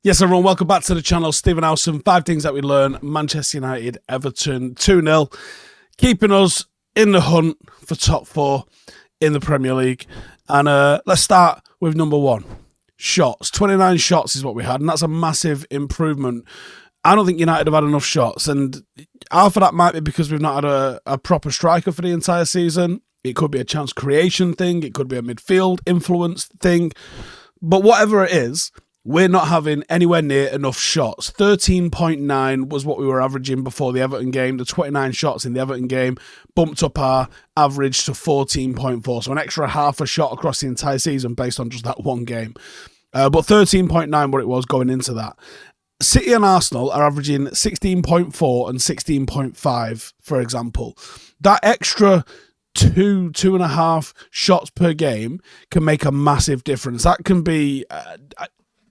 Yes, everyone, welcome back to the channel. Stephen Howson, 5 things that we learn. Manchester United, Everton, 2-0. Keeping us in the hunt for top 4 in the Premier League. And let's start with number 1. Shots. 29 shots is what we had, and that's a massive improvement. I don't think United have had enough shots, and half of that might be because we've not had a proper striker for the entire season. It could be a chance creation thing. It could be a midfield influence thing. But whatever it is, we're not having anywhere near enough shots. 13.9 was what we were averaging before the Everton game. The 29 shots in the Everton game bumped up our average to 14.4. So an extra half a shot across the entire season based on just that one game. But 13.9 what it was going into that. City and Arsenal are averaging 16.4 and 16.5, for example. That extra 2.5 shots per game can make a massive difference. That can be...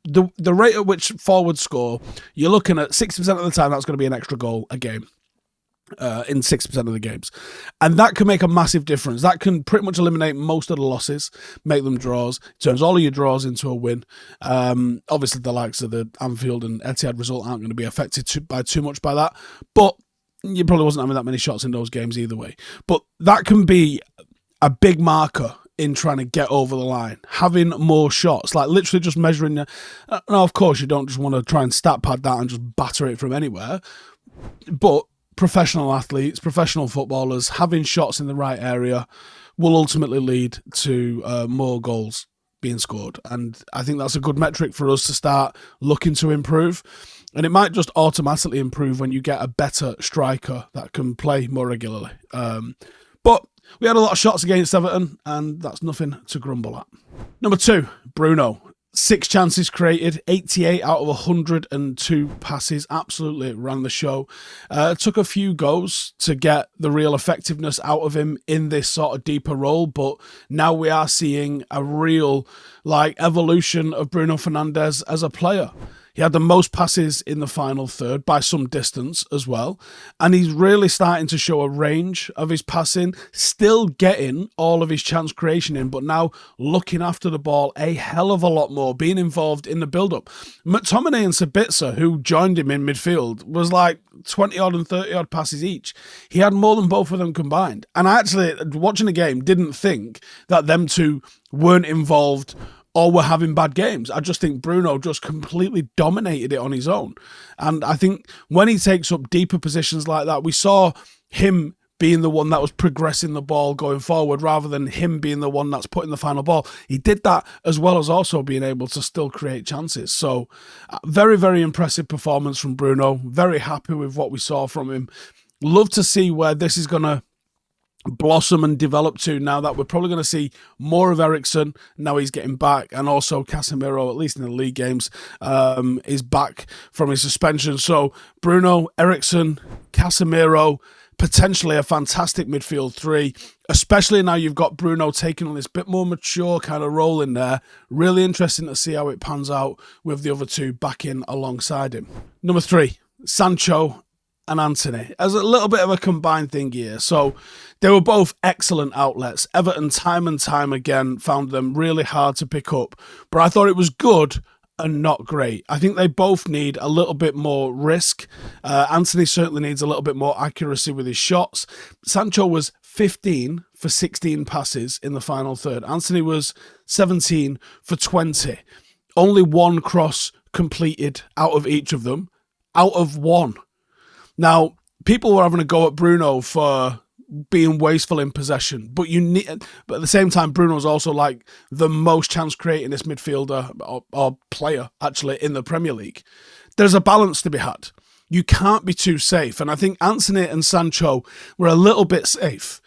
The rate at which forwards score, you're looking at 60% of the time that's going to be an extra goal a game in 60% of the games. And that can make a massive difference. That can pretty much eliminate most of the losses, make them draws, turns all of your draws into a win. Obviously, the likes of the Anfield and Etihad result aren't going to be affected by too much by that. But you probably wasn't having that many shots in those games either way. But that can be a big marker in trying to get over the line, having more shots, like literally just measuring. Now, of course, you don't just want to try and stat pad that and just batter it from anywhere, but professional athletes, professional footballers, having shots in the right area will ultimately lead to more goals being scored. And I think that's a good metric for us to start looking to improve. And it might just automatically improve when you get a better striker that can play more regularly. But we had a lot of shots against Everton, and that's nothing to grumble at. Number 2, Bruno. 6 chances created, 88 out of 102 passes. Absolutely ran the show. Took a few goes to get the real effectiveness out of him in this sort of deeper role, but now we are seeing a real evolution of Bruno Fernandes as a player. He had the most passes in the final third by some distance as well. And he's really starting to show a range of his passing, still getting all of his chance creation in, but now looking after the ball a hell of a lot more, being involved in the build-up. McTominay and Sabitzer, who joined him in midfield, was like 20-odd and 30-odd passes each. He had more than both of them combined. And I actually, watching the game, didn't think that them two weren't involved or were having bad games. I just think Bruno just completely dominated it on his own. And I think when he takes up deeper positions like that, we saw him being the one that was progressing the ball going forward rather than him being the one that's putting the final ball. He did that as well as also being able to still create chances. So very, very impressive performance from Bruno. Very happy with what we saw from him. Love to see where this is going to blossom and develop to now that we're probably going to see more of Eriksen. Now he's getting back, and also Casemiro, at least in the league games, is back from his suspension. So Bruno, Eriksen, Casemiro, potentially a fantastic midfield 3, especially now you've got Bruno taking on this bit more mature kind of role in there. Really interesting to see how it pans out with the other 2 back in alongside him. Number 3, SANCHO and Antony, as a little bit of a combined thing here. So they were both excellent outlets. Everton time and time again found them really hard to pick up, but I thought it was good and not great. I think they both need a little bit more risk. Antony certainly needs a little bit more accuracy with his shots. SANCHO was 15 for 16 passes in the final third. Antony was 17 for 20. Only 1 cross completed out of each of them, out of 1. Now, people were having a go at Bruno for being wasteful in possession, but at the same time, Bruno's also like the most chance creatingest midfielder or player actually in the Premier League. There's a balance to be had. You can't be too safe, and I think Antony and SANCHO were a little bit safe.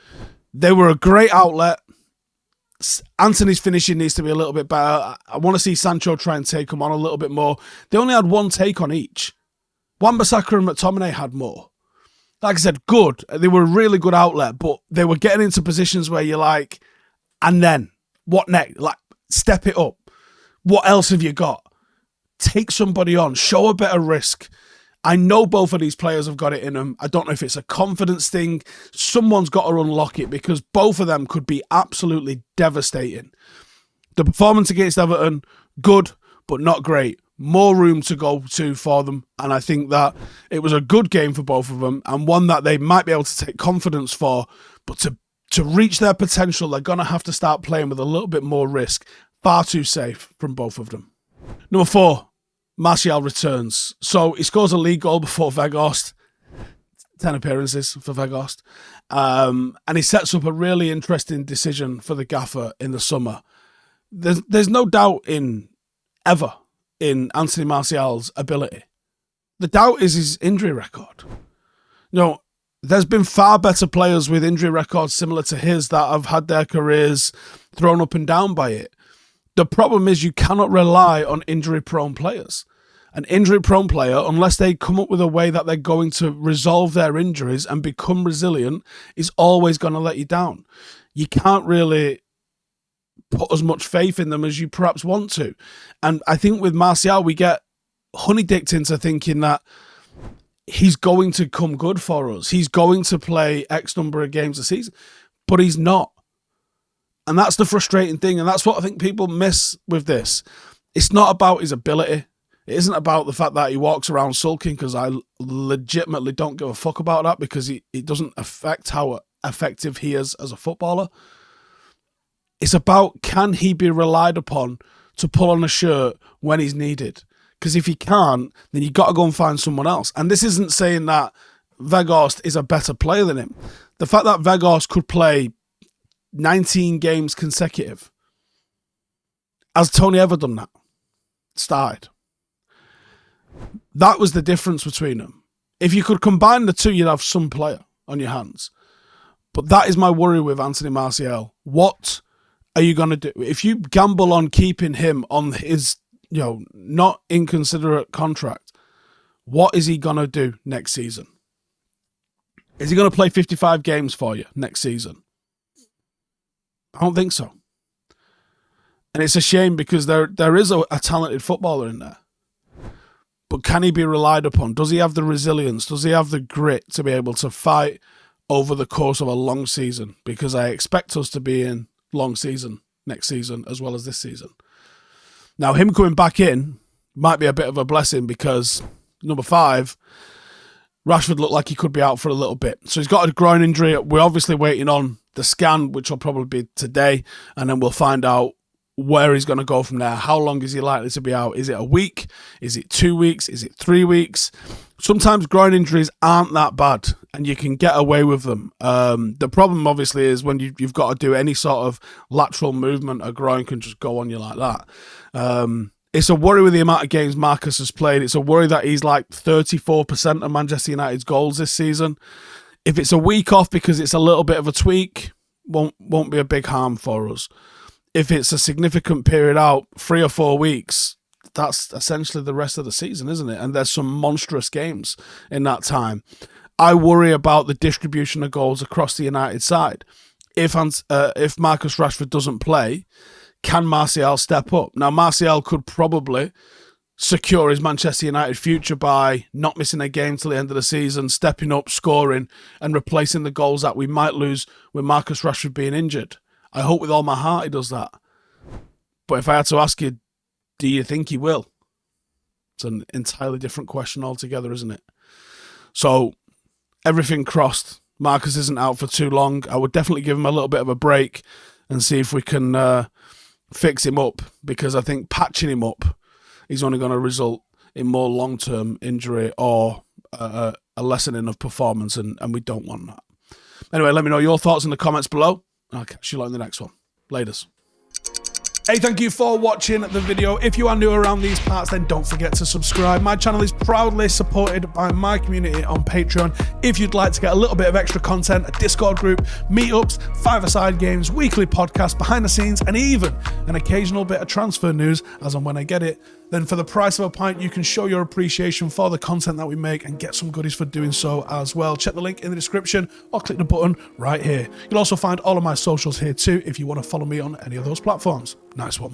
They were a great outlet. Antony's finishing needs to be a little bit better. I want to see SANCHO try and take him on a little bit more. They only had 1 take on each. Wan-Bissaka and McTominay had more. Like I said, good. They were a really good outlet, but they were getting into positions where you're like, and then, what next? Like, step it up. What else have you got? Take somebody on. Show a bit of risk. I know both of these players have got it in them. I don't know if it's a confidence thing. Someone's got to unlock it because both of them could be absolutely devastating. The performance against Everton, good, but not great. more room to go to for them. And I think that it was a good game for both of them, and one that they might be able to take confidence for. But to reach their potential, they're going to have to start playing with a little bit more risk. Far too safe from both of them. Number 4, Martial returns. So he scores a league goal before Weghorst. 10 appearances for Weghorst. And he sets up a really interesting decision for the gaffer in the summer. There's no doubt in Antony Martial's ability. The doubt is his injury record. There's been far better players with injury records similar to his that have had their careers thrown up and down by it. The problem is you cannot rely on injury-prone players. An injury-prone player, unless they come up with a way that they're going to resolve their injuries and become resilient, is always going to let you down. You can't really put as much faith in them as you perhaps want to. And I think with Martial, we get honey-dicked into thinking that he's going to come good for us. He's going to play X number of games a season, but he's not. And that's the frustrating thing. And that's what I think people miss with this. It's not about his ability. It isn't about the fact that he walks around sulking, because I legitimately don't give a fuck about that, because it doesn't affect how effective he is as a footballer. It's about, can he be relied upon to pull on a shirt when he's needed? Because if he can't, then you've got to go and find someone else. And this isn't saying that Weghorst is a better player than him. The fact that Weghorst could play 19 games consecutive, has Tony ever done that? Started. That was the difference between them. If you could combine the two, you'd have some player on your hands. But that is my worry with Antony Martial. What are you going to do? If you gamble on keeping him on his, not inconsiderate contract, what is he going to do next season? Is he going to play 55 games for you next season? I don't think so. And it's a shame, because there is a talented footballer in there. But can he be relied upon? Does he have the resilience? Does he have the grit to be able to fight over the course of a long season? Because I expect us to be in long season next season as well as this season. Now, him coming back in might be a bit of a blessing, because number 5, Rashford looked like he could be out for a little bit. So he's got a groin injury. We're obviously waiting on the scan, which will probably be today, and then we'll find out where he's going to go from there. How long is he likely to be out? Is it a week? Is it 2 weeks? Is it 3 weeks? Sometimes groin injuries aren't that bad, and you can get away with them. The problem, obviously, is when you've got to do any sort of lateral movement, a groin can just go on you like that. It's a worry with the amount of games Marcus has played. It's a worry that he's like 34% of Manchester United's goals this season. If it's a week off because it's a little bit of a tweak, won't be a big harm for us. If it's a significant period out, 3 or 4 weeks, that's essentially the rest of the season, isn't it? And there's some monstrous games in that time. I worry about the distribution of goals across the United side. If Marcus Rashford doesn't play, can Martial step up? Now, Martial could probably secure his Manchester United future by not missing a game till the end of the season, stepping up, scoring, and replacing the goals that we might lose with Marcus Rashford being injured. I hope with all my heart he does that. But if I had to ask you, do you think he will? It's an entirely different question altogether, isn't it? So, everything crossed. Marcus isn't out for too long. I would definitely give him a little bit of a break and see if we can fix him up, because I think patching him up is only going to result in more long-term injury or a lessening of performance, and we don't want that. Anyway, let me know your thoughts in the comments below. I'll catch you lot in the next one. Laters. Hey, thank you for watching the video. If you are new around these parts, then don't forget to subscribe. My channel is proudly supported by my community on Patreon. If you'd like to get a little bit of extra content, a Discord group, meetups, 5-a-side games, weekly podcasts, behind the scenes, and even an occasional bit of transfer news as and when I get it, then for the price of a pint, you can show your appreciation for the content that we make and get some goodies for doing so as well. Check the link in the description or click the button right here. You'll also find all of my socials here too if you want to follow me on any of those platforms. Nice one.